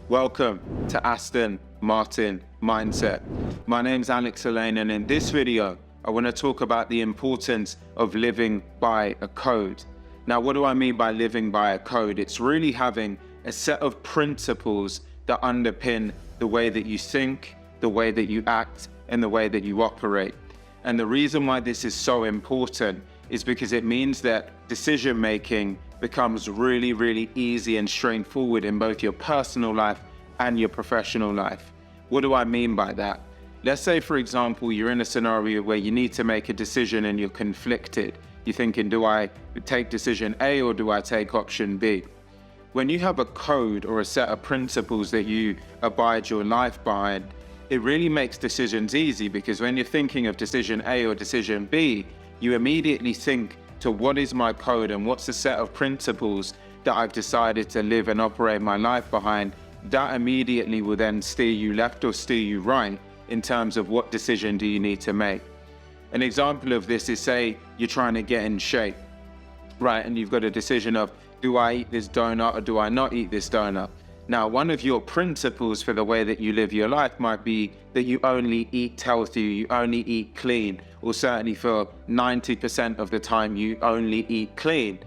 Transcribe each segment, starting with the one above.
Welcome to Aston Martin Mindset. My name's Alex Elaine, and in this video, I want to talk about the importance of living by a code. Now, what do I mean by living by a code? It's really having a set of principles that underpin the way that you think, the way that you act, and the way that you operate. And the reason why this is so important is because it means that decision making becomes really, really easy and straightforward in both your personal life and your professional life. What do I mean by that? Let's say, for example, you're in a scenario where you need to make a decision and you're conflicted. You're thinking, do I take decision A or do I take option B? When you have a code or a set of principles that you abide your life by, it really makes decisions easy, because when you're thinking of decision A or decision B, you immediately think to what is my code and what's the set of principles that I've decided to live and operate my life behind. That immediately will then steer you left or steer you right in terms of what decision do you need to make. An example of this is, say you're trying to get in shape, right? And you've got a decision of, do I eat this donut or do I not eat this donut? Now, one of your principles for the way that you live your life might be that you only eat healthy, you only eat clean, or certainly for 90% of the time you only eat clean.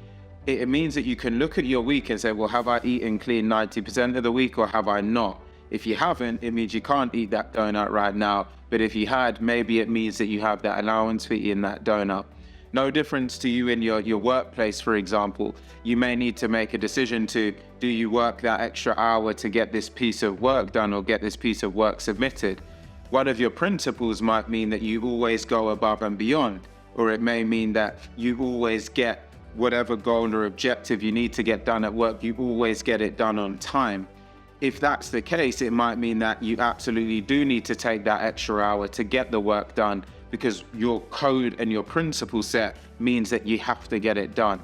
It means that you can look at your week and say, well, have I eaten clean 90% of the week or have I not? If you haven't, it means you can't eat that donut right now. But if you had, maybe it means that you have that allowance for eating that donut. No difference to you in your workplace, for example. You may need to make a decision to, do you work that extra hour to get this piece of work done or get this piece of work submitted? One of your principles might mean that you always go above and beyond, or it may mean that you always get whatever goal or objective you need to get done at work, you always get it done on time. If that's the case, it might mean that you absolutely do need to take that extra hour to get the work done, because your code and your principle set means that you have to get it done.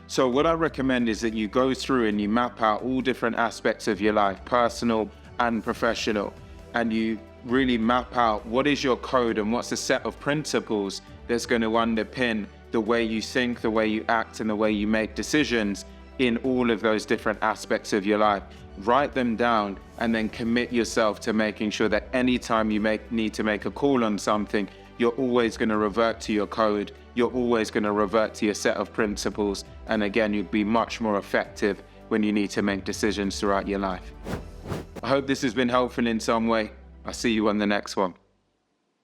So what I recommend is that you go through and you map out all different aspects of your life, personal and professional, and you really map out what is your code and what's the set of principles that's going to underpin the way you think, the way you act, and the way you make decisions in all of those different aspects of your life. Write them down and then commit yourself to making sure that anytime you need to make a call on something, you're always going to revert to your code. You're always going to revert to your set of principles. And again, you'd be much more effective when you need to make decisions throughout your life. I hope this has been helpful in some way. I'll see you on the next one.